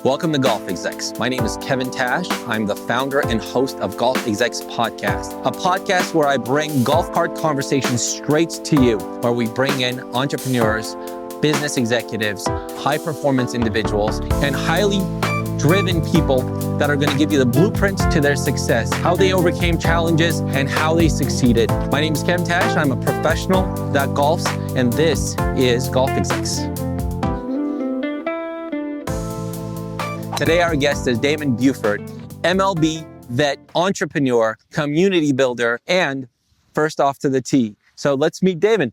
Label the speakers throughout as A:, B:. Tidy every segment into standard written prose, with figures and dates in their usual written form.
A: Welcome to Golf Execs. My name is Kevin Tash. I'm the founder and host of Golf Execs Podcast, a podcast where I bring golf cart conversations straight to you, where we bring in entrepreneurs, business executives, high performance individuals, and highly driven people that are going to give you the blueprints to their success, how they overcame challenges, and how they succeeded. My name is Kevin Tash. I'm a professional that golfs, and this is Golf Execs. Today, our guest is Damon Buford, MLB vet, entrepreneur, community builder, and first off to the tee. So let's meet Damon.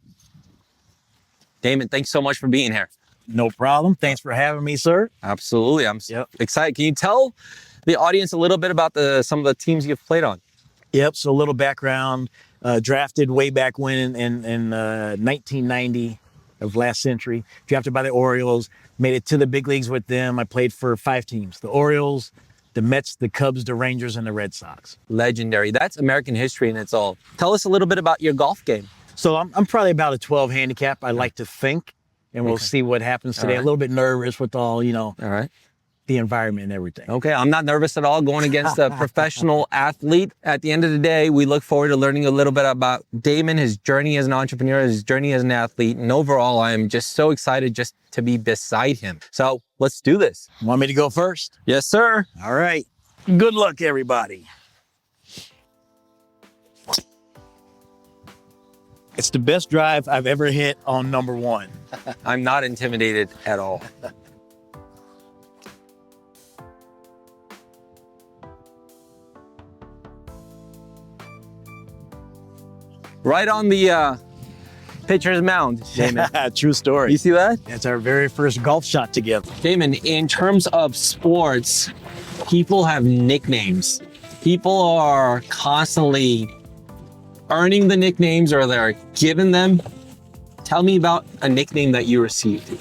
A: Damon, thanks so much for being here.
B: No problem. Thanks for having me, sir.
A: Absolutely. I'm excited. Can you tell the audience a little bit about some of the teams you've played on?
B: Yep. So a little background. Drafted way back when in 1990 of last century. Drafted by the Orioles. Made it to the big leagues with them. I played for 5 teams: the Orioles, the Mets, the Cubs, the Rangers, and the Red Sox.
A: Legendary. That's American history in its all. Tell us a little bit about your golf game.
B: So I'm probably about a 12 handicap. I like to think, and we'll see what happens today. A little bit nervous with all right, the environment and everything.
A: Okay, I'm not nervous at all going against a professional athlete. At the end of the day, we look forward to learning a little bit about Damon, his journey as an entrepreneur, his journey as an athlete. And overall, I am just so excited just to be beside him. So let's do this.
B: Want me to go first?
A: Yes, sir.
B: All right. Good luck, everybody. It's the best drive I've ever hit on number 1.
A: I'm not intimidated at all. Right on the pitcher's mound, Damon.
B: True story.
A: You see that?
B: That's our very first golf shot together.
A: Damon, in terms of sports, people have nicknames. People are constantly earning the nicknames or they're given them. Tell me about a nickname that you received.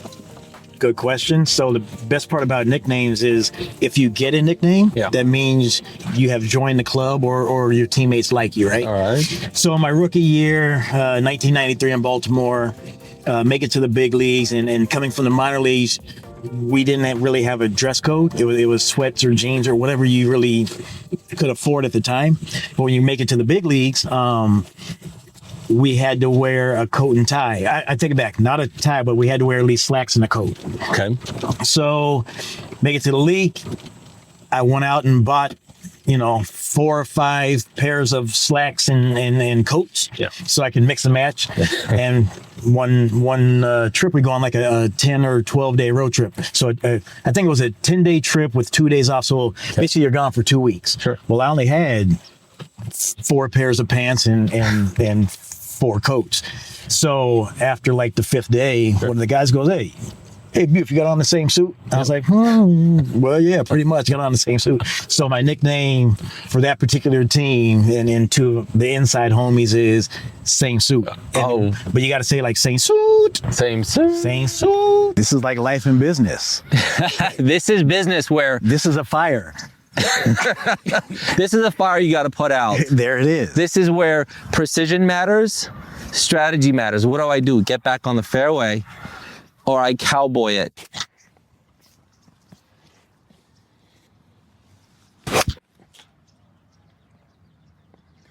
B: Good question. So the best part about nicknames is if you get a nickname, that means you have joined the club or your teammates like you, right?
A: All right.
B: So in my rookie year, 1993 in Baltimore, make it to the big leagues and coming from the minor leagues, we didn't really have a dress code. It was sweats or jeans or whatever you really could afford at the time. But when you make it to the big leagues, we had to wear a coat and tie. I take it back, not a tie, but we had to wear at least slacks and a coat.
A: Okay.
B: So make it to the league. I went out and bought, 4 or 5 pairs of slacks and coats so I can mix and match. And one trip, we go on like a 10 or 12 day road trip. So I think it was a 10-day trip with 2 days off. So basically you're gone for 2 weeks.
A: Sure.
B: Well, I only had 4 pairs of pants and 4 coats. So after like the 5th day, one of the guys goes, hey, Buf, you got on the same suit? I was like, well, yeah, pretty much got on the same suit. So my nickname for that particular team and to the inside homies is same suit. But you got to say like same suit.
A: Same suit.
B: Same suit. This is like life and business.
A: This is business where...
B: This is a fire.
A: This is a fire you got to put out.
B: There it is.
A: This is where precision matters, strategy matters. What do I do? Get back on the fairway, or I cowboy it?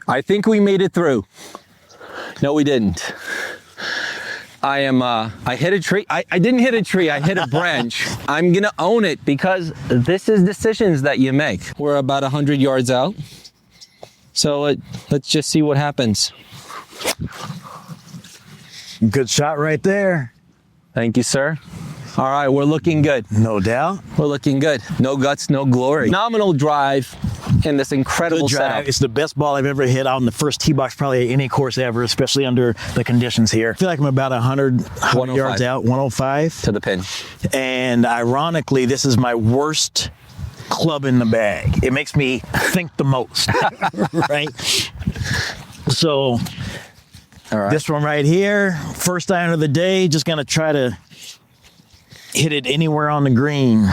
A: I think we made it through. No, we didn't. I hit a tree. I didn't hit a tree. I hit a branch. I'm going to own it because this is decisions that you make. We're about 100 yards out. So let's just see what happens.
B: Good shot right there.
A: Thank you, sir. All right, we're looking good.
B: No doubt.
A: We're looking good. No guts, no glory. Phenomenal drive in this incredible setup.
B: It's the best ball I've ever hit out in the first tee box, probably at any course ever, especially under the conditions here. I feel like I'm about 100 yards out, 105.
A: To the pin.
B: And ironically, this is my worst club in the bag. It makes me think the most, right? So this one right here, first iron of the day, just gonna try to hit it anywhere on the green.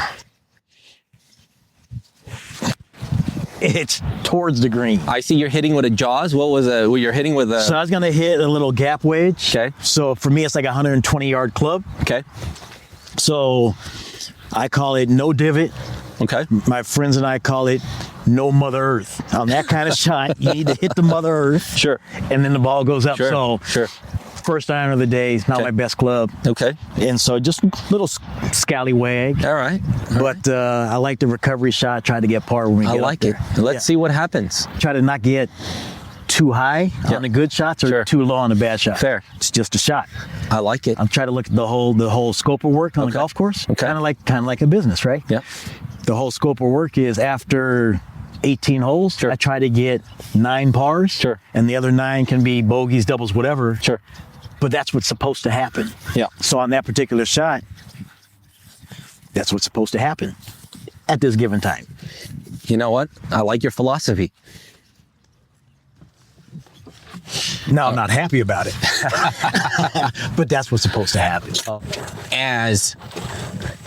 B: It's towards the green.
A: I see you're hitting with a jaws. What was you're hitting with a...
B: So I was going to hit a little gap wedge.
A: Okay.
B: So for me, it's like a 120-yard club.
A: Okay.
B: So I call it no divot.
A: Okay.
B: My friends and I call it no Mother Earth. On that kind of shot, you need to hit the Mother Earth.
A: Sure.
B: And then the ball goes up.
A: Sure.
B: So first iron of the day is not my best club.
A: Okay.
B: And so just a little scallywag.
A: All right.
B: But I like the recovery shot. Try to get par when we get up there.
A: Let's see what happens.
B: Try to not get too high on the good shots or too low on the bad shot.
A: Fair.
B: It's just a shot.
A: I like it.
B: I'm trying to look at the whole scope of work on the golf course.
A: Okay.
B: Kind of like a business, right?
A: Yeah.
B: The whole scope of work is after 18 holes, I try to get 9 pars.
A: Sure.
B: And the other 9 can be bogeys, doubles, whatever.
A: Sure.
B: But that's what's supposed to happen.
A: Yeah.
B: So on that particular shot, that's what's supposed to happen at this given time.
A: You know what? I like your philosophy.
B: Now, I'm not happy about it, but that's what's supposed to happen.
A: As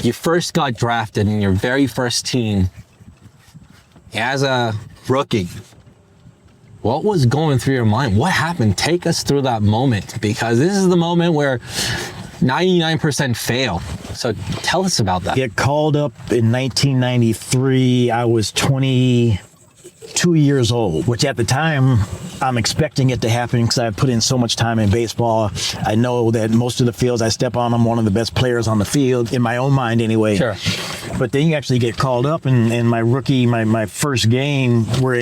A: you first got drafted in your very first team as a rookie, what was going through your mind? What happened? Take us through that moment, because this is the moment where 99% fail. So tell us about that.
B: Get called up in 1993. I was 22 years old, which at the time, I'm expecting it to happen because I've put in so much time in baseball. I know that most of the fields I step on, I'm one of the best players on the field, in my own mind anyway.
A: Sure.
B: But then you actually get called up, and my first game, we're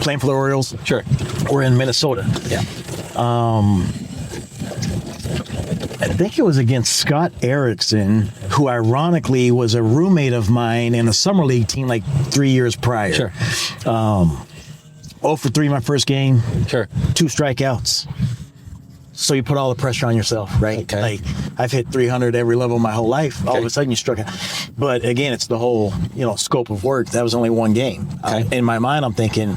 B: playing for the Orioles.
A: Sure.
B: We're in Minnesota.
A: Yeah.
B: I think it was against Scott Erickson, who ironically was a roommate of mine in a summer league team like 3 years prior.
A: Sure.
B: 0 for 3 my first game.
A: Sure.
B: 2 strikeouts. So you put all the pressure on yourself, right?
A: Okay.
B: Like, I've hit 300 every level of my whole life. All of a sudden you struck out. But again, it's the whole, scope of work. That was only one game.
A: Okay.
B: In my mind, I'm thinking,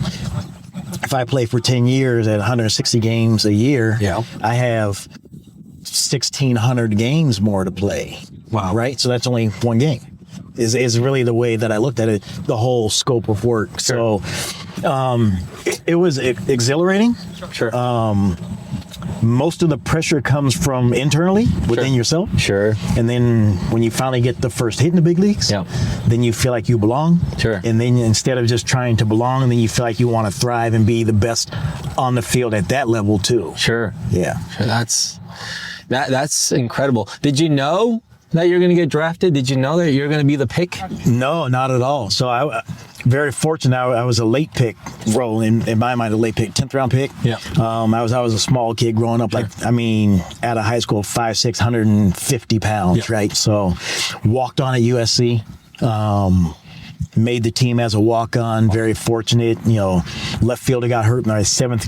B: if I play for 10 years at 160 games a year, I have 1,600 games more to play.
A: Wow.
B: Right? So that's only one game. Is really the way that I looked at it, the whole scope of work.
A: Sure.
B: So it was exhilarating.
A: Sure.
B: Most of the pressure comes from internally within yourself.
A: Sure.
B: And then when you finally get the first hit in the big leagues, then you feel like you belong.
A: Sure.
B: And then instead of just trying to belong, then you feel like you want to thrive and be the best on the field at that level too.
A: Sure.
B: Yeah.
A: Sure. That's incredible. Did you know that you're going to get drafted? Did you know that you're going to be the pick?
B: No, not at all. So I very fortunate. I was a late pick, in my mind, a late pick, 10th round pick.
A: Yeah.
B: I was a small kid growing up, out of high school, 5'6", 150 pounds, right? So walked on at USC. Made the team as a walk-on. Very fortunate. Left fielder got hurt in my seventh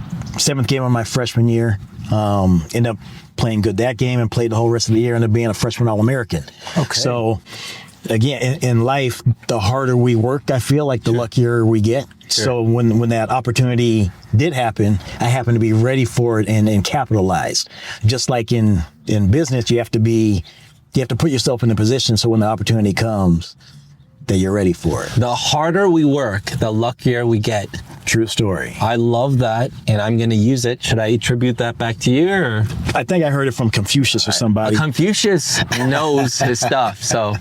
B: game of my freshman year. Ended up playing good that game and played the whole rest of the year, ended up being a freshman All-American. Okay. So, again, in life, the harder we work, I feel like the luckier we get. Sure. So when that opportunity did happen, I happened to be ready for it and capitalized. Just like in business, you have to put yourself in a position so when the opportunity comes, that you're ready for it.
A: The harder we work, the luckier we get.
B: True story.
A: I love that, and I'm going to use it. Should I attribute that back to you? Or?
B: I think I heard it from Confucius or somebody.
A: Confucius knows his stuff, so.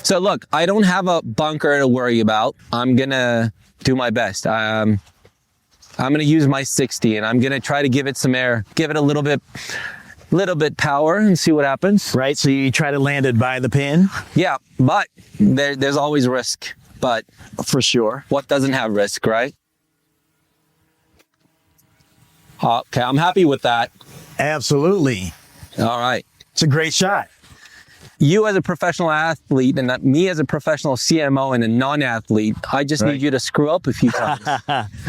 A: So look, I don't have a bunker to worry about. I'm going to do my best. I'm going to use my 60, and I'm going to try to give it some air, give it a little bit power and see what happens.
B: Right, so you try to land it by the pin?
A: Yeah, but there's always risk. But
B: for sure,
A: what doesn't have risk, right? Okay, I'm happy with that.
B: Absolutely.
A: All right.
B: It's a great shot.
A: You as a professional athlete and me as a professional CMO and a non-athlete, I just need you to screw up a few times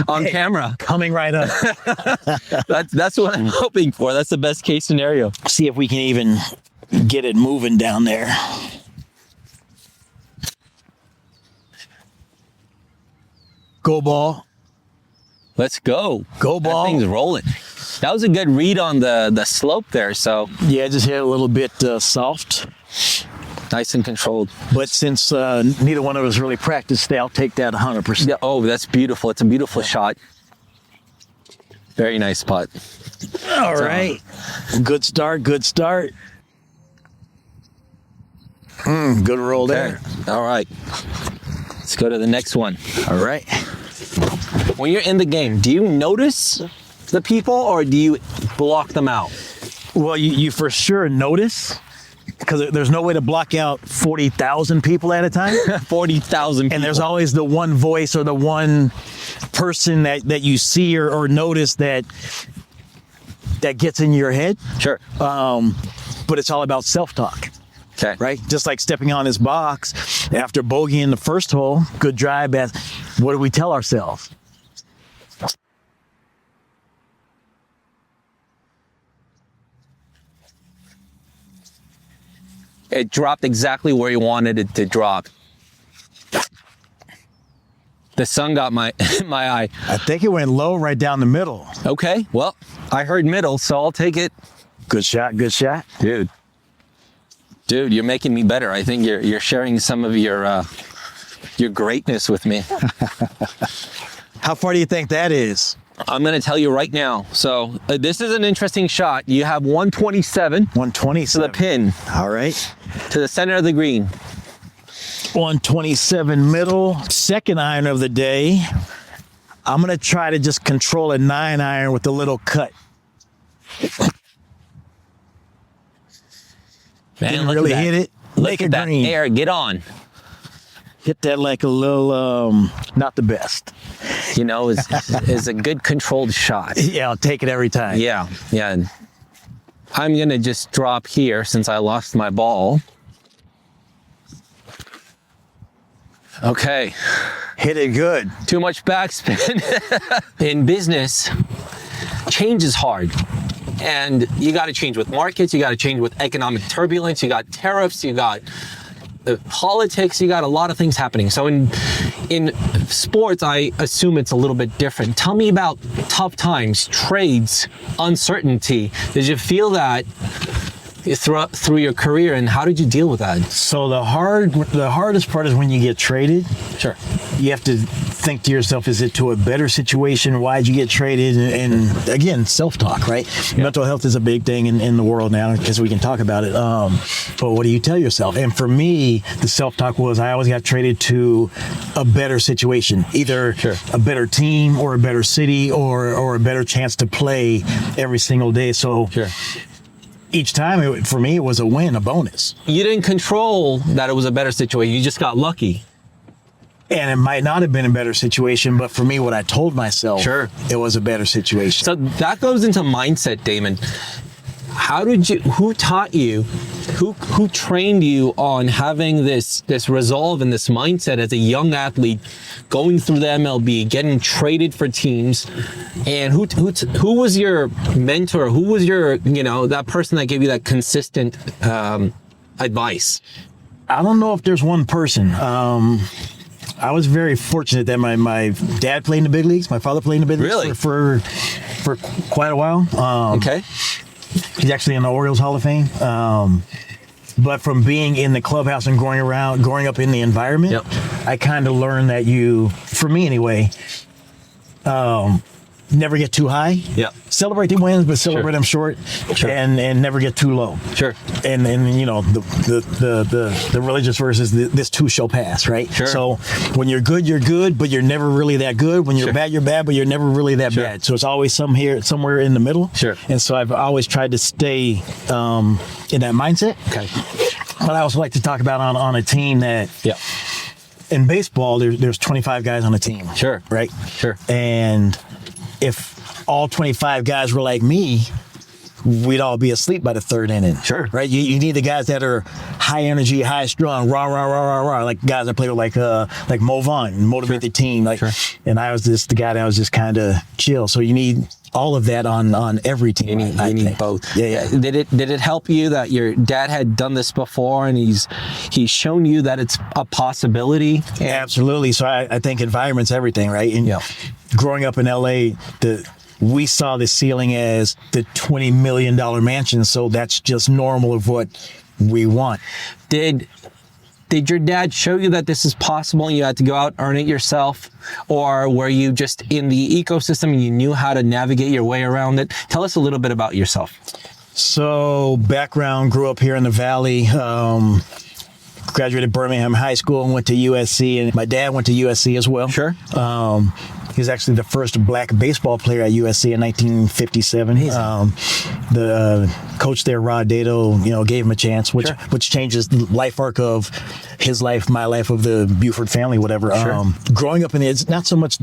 A: on camera.
B: Coming right up.
A: That's what I'm hoping for. That's the best case scenario.
B: See if we can even get it moving down there. Go ball.
A: Let's go.
B: Go ball.
A: That thing's rolling. That was a good read on the slope there. So
B: yeah, just hit a little bit soft.
A: Nice and controlled.
B: But since neither one of us really practiced, I'll take that 100%.
A: Yeah, oh, that's beautiful. It's a beautiful shot. Very nice putt.
B: All right. Good start. Good roll there.
A: All right. Let's go to the next one.
B: All right.
A: When you're in the game, do you notice the people or do you block them out?
B: Well, you for sure notice, because there's no way to block out 40,000 people at a time.
A: 40,000 people.
B: And there's always the one voice or the one person that you see or notice that gets in your head.
A: Sure.
B: But it's all about self-talk.
A: Okay.
B: Right? Just like stepping on this box after bogeying the first hole, good drive, what do we tell ourselves?
A: It dropped exactly where you wanted it to drop. The sun got my eye.
B: I think it went low right down the middle.
A: Okay, well, I heard middle, so I'll take it.
B: Good shot, good shot.
A: Dude, you're making me better. I think you're sharing some of your greatness with me.
B: How far do you think that is?
A: I'm going to tell you right now. So this is an interesting shot. You have 127.
B: 127.
A: To the pin.
B: All right.
A: To the center of the green.
B: 127 middle. Second iron of the day. I'm going to try to just control a 9-iron with a little cut.
A: Man,
B: didn't really hit it.
A: Look at that air. Get on.
B: Hit that like a little, not the best.
A: You know, is a good controlled shot.
B: Yeah, I'll take it every time.
A: Yeah. I'm going to just drop here since I lost my ball. Okay.
B: Hit it good.
A: Too much backspin. In business, change is hard. And you got to change with markets. You got to change with economic turbulence. You got tariffs. You got the politics. You got a lot of things happening. So in sports, I assume it's a little bit different. Tell me about tough times, trades, uncertainty. Did you feel that through your career, and how did you deal with that?
B: So the hardest part is when you get traded.
A: Sure.
B: You have to think to yourself, is it to a better situation? Why'd you get traded? And again, self-talk, right? Yeah. Mental health is a big thing in the world now, because we can talk about it. But what do you tell yourself? And for me, the self-talk was I always got traded to a better situation, either a better team or a better city or a better chance to play every single day. So each time, for me, it was a win, a bonus.
A: You didn't control that it was a better situation. You just got lucky.
B: And it might not have been a better situation, but for me, what I told myself, it was a better situation.
A: So that goes into mindset, Damon. Who taught you, who trained you on having this resolve and this mindset as a young athlete, going through the MLB, getting traded for teams, and who was your mentor? Who was your, that person that gave you that consistent advice?
B: I don't know if there's one person. I was very fortunate that my dad played in the big leagues. My father played in the big leagues for quite a while.
A: Okay.
B: He's actually in the Orioles Hall of Fame. But from being in the clubhouse and growing up in the environment, I kind of learned that for me anyway, never get too high.
A: Yeah.
B: Celebrate the wins, but celebrate them short, and never get too low.
A: Sure.
B: And the religious verse is this too shall pass, right?
A: Sure.
B: So when you're good, but you're never really that good. When you're bad, you're bad, but you're never really that bad. So it's always somewhere in the middle.
A: Sure.
B: And so I've always tried to stay in that mindset.
A: Okay.
B: But I also like to talk about on a team that in baseball there's 25 guys on a team.
A: Sure.
B: Right?
A: Sure.
B: And if all 25 guys were like me, we'd all be asleep by the third inning.
A: Sure.
B: Right? You need the guys that are high energy, high strung, rah, rah, rah, rah, rah, like guys that play with like Mo Vaughn, motivate the team. And I was the guy that was just kind of chill. So you need all of that on every team.
A: You need both.
B: Yeah.
A: Did it help you that your dad had done this before and he's shown you that it's a possibility?
B: Absolutely. So I think environment's everything, right? And growing up in LA, we saw the ceiling as the $20 million mansion, so that's just normal of what we want.
A: Did your dad show you that this is possible and you had to go out, earn it yourself? Or were you just in the ecosystem and you knew how to navigate your way around it? Tell us a little bit about yourself.
B: So background, grew up here in the Valley. graduated Birmingham High School and went to USC, and my dad went to USC as well.
A: Sure.
B: He was actually the first black baseball player at USC in 1957. The coach there, Rod Dado, gave him a chance, which changes the life arc of his life, my life, of the Buford family, whatever.
A: Sure.
B: Growing up it's not so much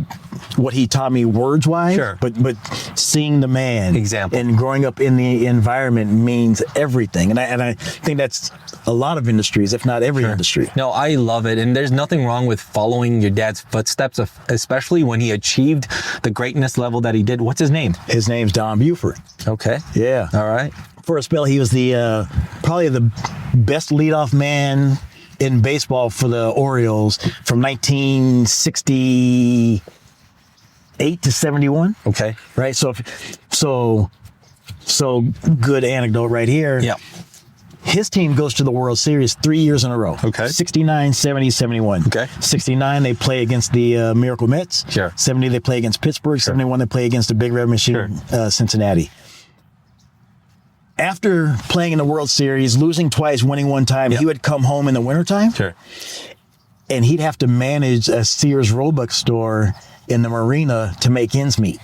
B: what he taught me words-wise,
A: sure,
B: but seeing the man.
A: Example.
B: And growing up in the environment means everything. And I think that's a lot of industries, if not every industry.
A: No, I love it. And there's nothing wrong with following your dad's footsteps, especially when he achieved the greatness level that he did. What's his name?
B: His name's Don Buford.
A: Okay.
B: Yeah.
A: All right.
B: For a spell, he was the probably the best leadoff man in baseball for the Orioles from 1968 to 71.
A: Okay.
B: Right. So good anecdote right here.
A: Yeah.
B: His team goes to the World Series 3 years in a row.
A: Okay.
B: 69, 70, 71.
A: Okay.
B: 69, they play against the Miracle Mets.
A: Sure.
B: 70, they play against Pittsburgh. 71, they play against the Big Red Machine, Cincinnati. After playing in the World Series, losing twice, winning one time, he would come home in the wintertime.
A: Sure.
B: And he'd have to manage a Sears Roebuck store in the marina to make ends meet.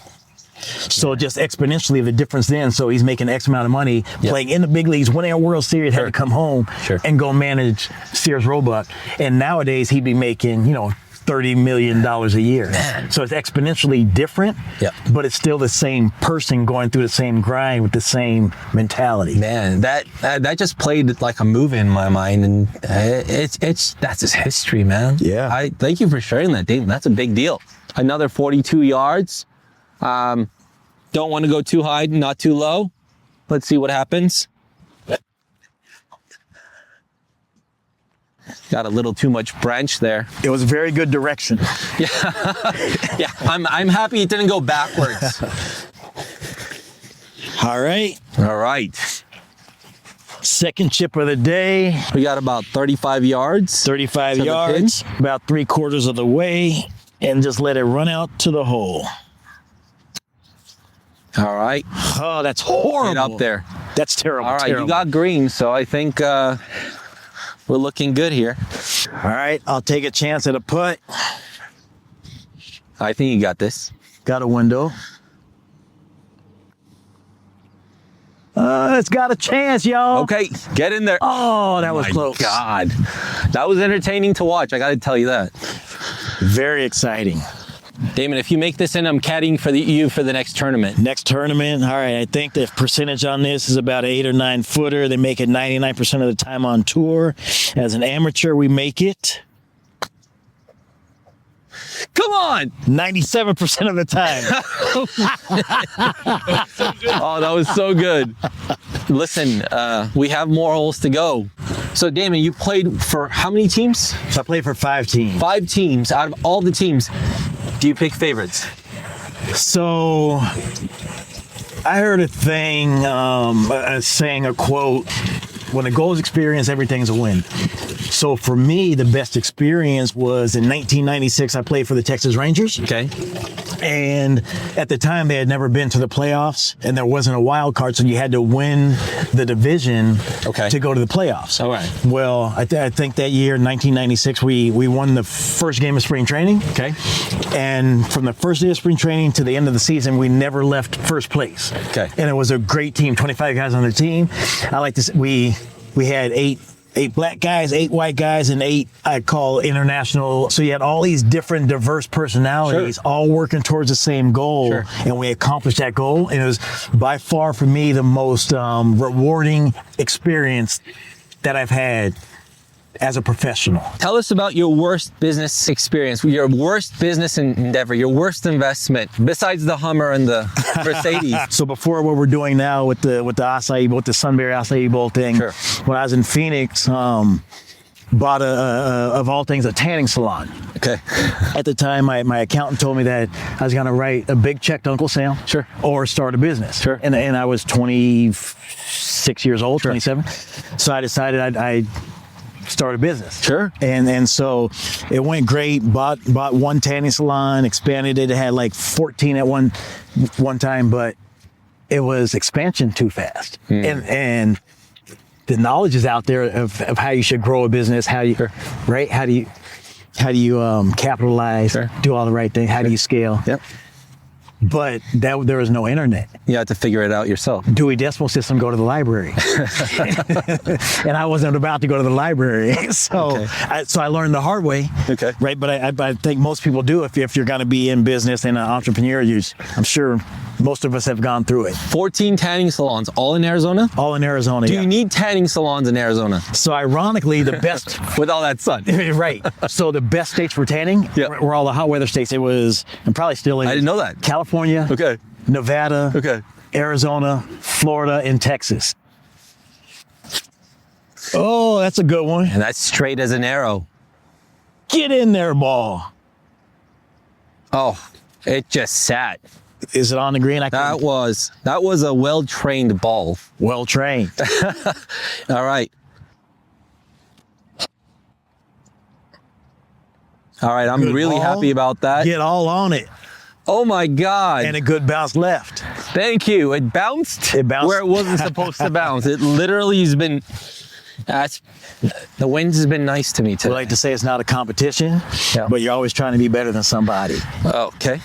B: So just exponentially the difference then. So he's making X amount of money playing in the big leagues, winning a World Series, had to come home and go manage Sears Roebuck. And nowadays he'd be making, $30 million a year.
A: Man.
B: So it's exponentially different, but it's still the same person going through the same grind with the same mentality.
A: Man, that just played like a movie in my mind, and that's his history, man.
B: Yeah.
A: I thank you for sharing that, Dave. That's a big deal. Another 42 yards. Don't want to go too high, not too low. Let's see what happens. Got a little too much branch there.
B: It was a very good direction.
A: Yeah. I'm happy it didn't go backwards.
B: All right. Second chip of the day.
A: We got about 35 yards.
B: 35 yards, about 3/4 of the way, and just let it run out to the hole.
A: All right.
B: Oh, that's horrible.
A: Get up there.
B: That's terrible.
A: All right,
B: terrible.
A: You got green, so I think we're looking good here.
B: All right, I'll take a chance at a putt.
A: I think you got this.
B: Got a window. It's got a chance, y'all.
A: Okay, get in there.
B: Oh, that was close.
A: My God. That was entertaining to watch. I got to tell you that.
B: Very exciting.
A: Damon, if you make this in, I'm caddying for you for the next tournament.
B: Next tournament, all right. I think the percentage on this is about 8 or 9 footer. They make it 99% of the time on tour. As an amateur, we make it.
A: Come on!
B: 97% of the time.
A: Oh, that was so good. Listen, we have more holes to go. So, Damon, you played for how many teams?
B: So I played for 5 teams.
A: 5 teams. Out of all the teams, do you pick favorites?
B: So I heard a thing, saying a quote, when the goal is experience, everything's a win. So for me, the best experience was in 1996, I played for the Texas Rangers.
A: Okay.
B: And at the time, they had never been to the playoffs, and there wasn't a wild card, so you had to win the division to go to the playoffs.
A: All right.
B: Well, I think that year, 1996, we won the first game of spring training.
A: Okay.
B: And from the first day of spring training to the end of the season, we never left first place.
A: Okay.
B: And it was a great team, 25 guys on the team. I like to say we had 8 black guys, 8 white guys, and 8 I call international. So you had all these different diverse personalities all working towards the same goal, and we accomplished that goal. And it was by far for me the most rewarding experience that I've had as a professional.
A: Tell us about your worst business experience, your worst business endeavor, your worst investment, besides the Hummer and the Mercedes.
B: So before what we're doing now with the acai bowl, with the Sunbury acai bowl thing, when I was in Phoenix, bought of all things, a tanning salon.
A: Okay.
B: At the time, my accountant told me that I was going to write a big check to Uncle Sam, or start a business. And I was 26 years old, 27. So I decided I'd start a business. And so it went great. Bought one tanning salon, expanded it. It had like 14 at one time, but it was expansion too fast. And the knowledge is out there of how you should grow a business, right? How do you capitalize, do all the right things? How do you scale?
A: Yep.
B: But there was no internet.
A: You had to figure it out yourself.
B: Dewey Decimal System, go to the library. And I wasn't about to go to the library. So I learned the hard way.
A: Okay.
B: Right. But I think most people do if you're going to be in business and an entrepreneur. I'm sure most of us have gone through it.
A: 14 tanning salons, all in Arizona?
B: All in Arizona,
A: Do you need tanning salons in Arizona?
B: So ironically, the best...
A: With all that sun.
B: Right. So the best states for tanning were all the hot weather states. It was, and probably still is.
A: I didn't know that.
B: California, Nevada, Arizona, Florida, and Texas. Oh, that's a good one.
A: And that's straight as an arrow.
B: Get in there, ball.
A: Oh, it just sat.
B: Is it on the green?
A: That was a well-trained ball.
B: Well-trained.
A: All right. All right, I'm
B: Good
A: really
B: ball.
A: happy about that.
B: Get all on it.
A: Oh my God.
B: And a good bounce left.
A: Thank you. It bounced.
B: It bounced
A: where it wasn't supposed to bounce. It literally has been, the winds has been nice to me today.
B: We like to say it's not a competition, but you're always trying to be better than somebody.
A: Okay.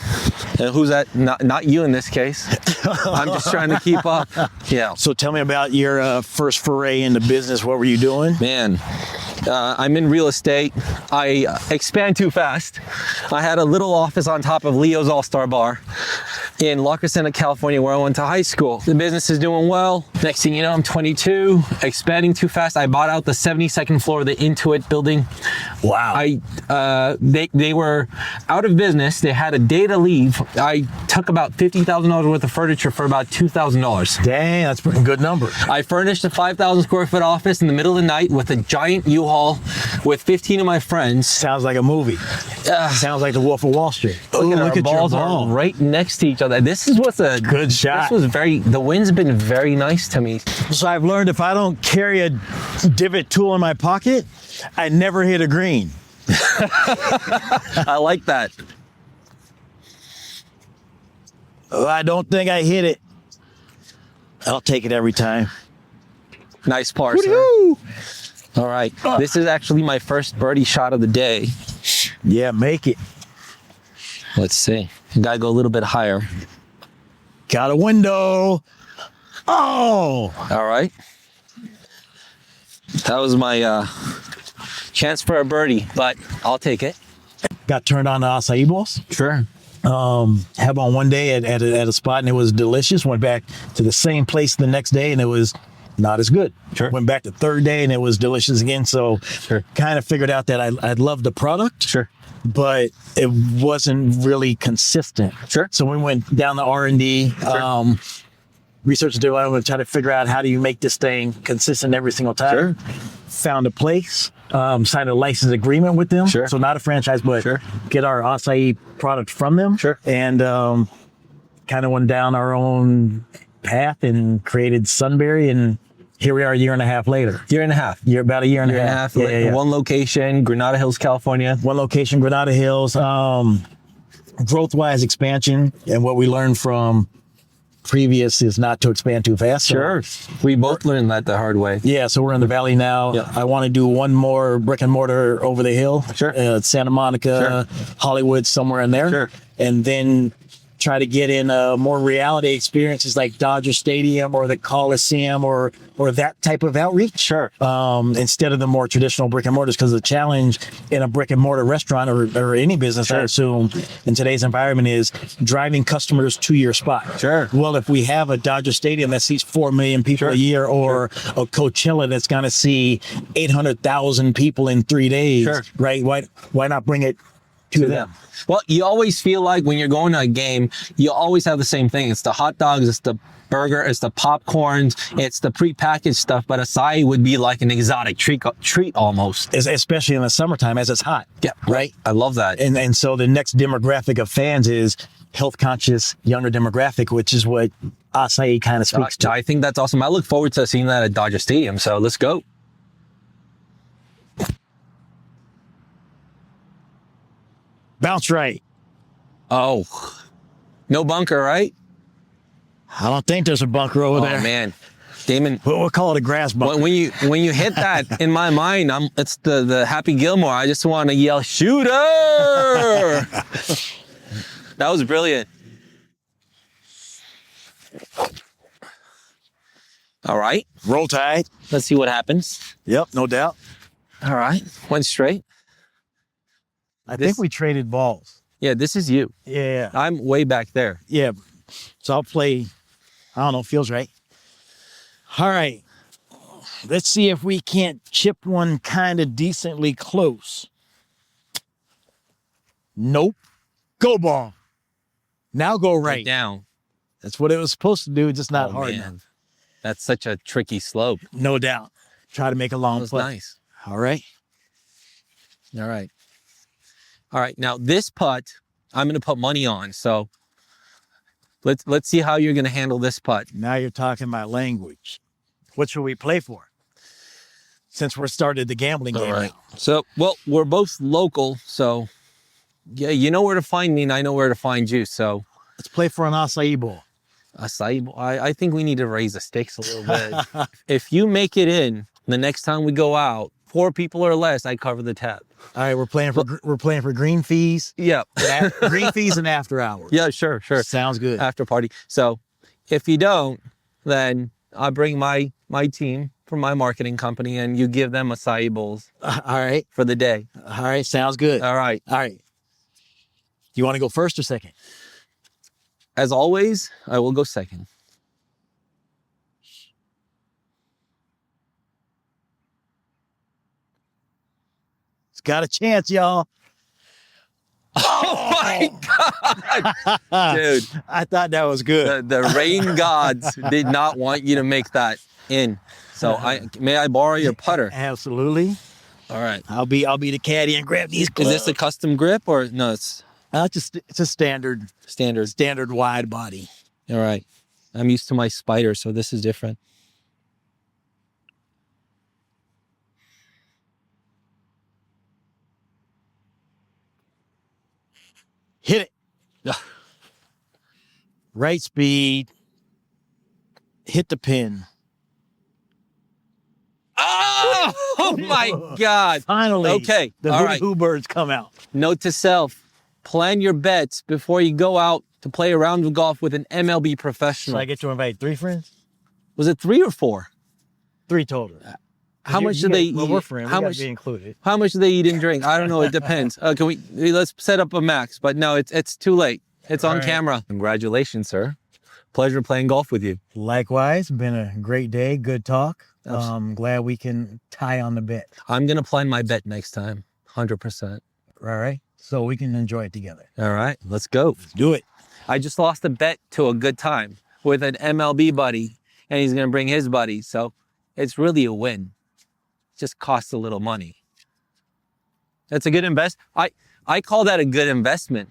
A: And who's that? Not you in this case. I'm just trying to keep up. Yeah.
B: So tell me about your first foray into business. What were you doing?
A: Man, I'm in real estate. I expand too fast. I had a little office on top of Leo's All-Star Bar in La Crescenta, California, where I went to high school. The business is doing well. Next thing you know, I'm 22, expanding too fast. I bought out the 72nd floor of the Intuit building.
B: Wow.
A: They were out of business. They had a day to leave. I took about $50,000 worth of furniture for about $2,000.
B: Dang, that's a good number.
A: I furnished a 5,000 square foot office in the middle of the night with a giant U-Haul with 15 of my friends.
B: Sounds like a movie. Sounds like the Wolf of Wall Street.
A: Look at balls
B: your ball.
A: are right next to each other. This is what's a
B: good shot.
A: The wind's been very nice to me.
B: So I've learned if I don't carry a divot tool in my pocket, I never hit a green.
A: I like that.
B: I don't think I hit it. I'll take it every time.
A: Nice par, sir. All right. This is actually my first birdie shot of the day.
B: Yeah, make it.
A: Let's see. Gotta go a little bit higher.
B: Got a window. Oh!
A: All right. That was my chance for a birdie, but I'll take it.
B: Got turned on to acai bowls.
A: Sure.
B: Had one one day at a spot and it was delicious. Went back to the same place the next day and it was not as good.
A: Sure.
B: Went back the third day and it was delicious again. So kind of figured out that I loved the product.
A: Sure.
B: But it wasn't really consistent.
A: Sure.
B: So we went down the R&D, research and development, try to figure out how do you make this thing consistent every single time.
A: Sure.
B: Found a place, signed a license agreement with them.
A: Sure.
B: So not a franchise, but get our acai product from them.
A: Sure.
B: And kind of went down our own path and created Sunberry, and here we are a year and a half later.
A: Year and a half.
B: About a year and a half.
A: Yeah. One location, Granada Hills, California.
B: One location, Granada Hills. Growth-wise expansion, and what we learned from previous is not to expand too fast.
A: Sure. We both learned that the hard way.
B: Yeah, so we're in the valley now.
A: Yeah.
B: I want to do one more brick and mortar over the hill.
A: Sure.
B: Santa Monica, Hollywood, somewhere in there.
A: Sure.
B: And then try to get in more reality experiences like Dodger Stadium or the Coliseum or that type of outreach.
A: Sure.
B: Instead of the more traditional brick and mortars, because the challenge in a brick and mortar restaurant or any business, I assume, in today's environment is driving customers to your spot.
A: Sure.
B: Well, if we have a Dodger Stadium that sees 4 million people a year or a Coachella that's going to see 800,000 people in 3 days, right? Why not bring it to them?
A: Well, you always feel like when you're going to a game, you always have the same thing. It's the hot dogs, it's the burger, it's the popcorns, it's the prepackaged stuff. But acai would be like an exotic treat almost.
B: Especially in the summertime as it's hot.
A: Yeah.
B: Right?
A: I love that.
B: And so the next demographic of fans is health conscious, younger demographic, which is what acai kind of speaks to.
A: I think that's awesome. I look forward to seeing that at Dodger Stadium. So let's go.
B: Bounce right.
A: Oh, no bunker, right?
B: I don't think there's a bunker over there.
A: Oh, man. Damon,
B: We'll call it a grass bunker.
A: when you hit that, in my mind, it's the Happy Gilmore. I just want to yell, shooter! That was brilliant. All right.
B: Roll Tide.
A: Let's see what happens.
B: Yep, no doubt.
A: All right. Went straight.
B: I think we traded balls.
A: Yeah, this is you.
B: Yeah.
A: I'm way back there.
B: Yeah. So I'll play, I don't know, feels right. All right. Let's see if we can't chip one kind of decently close. Nope. Go ball. Now go right.
A: Down.
B: That's what it was supposed to do, just not hard
A: man.
B: enough.
A: That's such a tricky slope.
B: No doubt. Try to make a long
A: That was
B: play.
A: nice.
B: All right.
A: All right. All right. Now this putt, I'm going to put money on. So let's see how you're going to handle this putt.
B: Now you're talking my language. What should we play for? Since we're started the gambling game now.
A: So, well, we're both local. So, yeah, you know where to find me and I know where to find you. So
B: Let's play for an acai bowl.
A: acai bowl, I think we need to raise the stakes a little bit. If you make it in, the next time we go out, 4 people or less, I cover the tab.
B: All right, we're playing for green fees.
A: Yeah.
B: Green fees and after hours.
A: Yeah, sure.
B: Sounds good.
A: After party. So if you don't, then I'll bring my team from my marketing company and you give them acai bowls
B: All right.
A: for the day.
B: All right, sounds good.
A: All right.
B: All right. You want to go first or second?
A: As always, I will go second.
B: It's got a chance, y'all.
A: Oh my God, dude.
B: I thought that was good.
A: The rain gods did not want you to make that in. So may I borrow your putter?
B: Absolutely.
A: All right.
B: I'll be the caddy and grab these
A: Is
B: gloves.
A: this a custom grip or no, it's
B: It's a standard wide body.
A: all right. I'm used to my spider, so this is different.
B: Hit it. Right speed. Hit the pin.
A: Oh my God.
B: Finally.
A: Okay.
B: The
A: All
B: hooty
A: right.
B: hoo birds come out.
A: Note to self, plan your bets before you go out to play a round of golf with an MLB professional.
B: So I get to invite 3 friends?
A: Was it 3 or 4?
B: 3 total.
A: How much do they eat?
B: Well, we're friends.
A: How
B: We
A: much
B: gotta be included.
A: How much do they eat and drink? I don't know. It depends. Let's set up a max, but no, it's too late. It's on camera. Congratulations, sir. Pleasure playing golf with you.
B: Likewise, been a great day. Good talk. Glad we can tie on the bet.
A: I'm going to plan my bet next time. 100%.
B: All right. So we can enjoy it together.
A: All right, let's go.
B: Do it.
A: I just lost a bet to a good time with an MLB buddy, and he's going to bring his buddy. So it's really a win. It just costs a little money. That's a good I call that a good investment.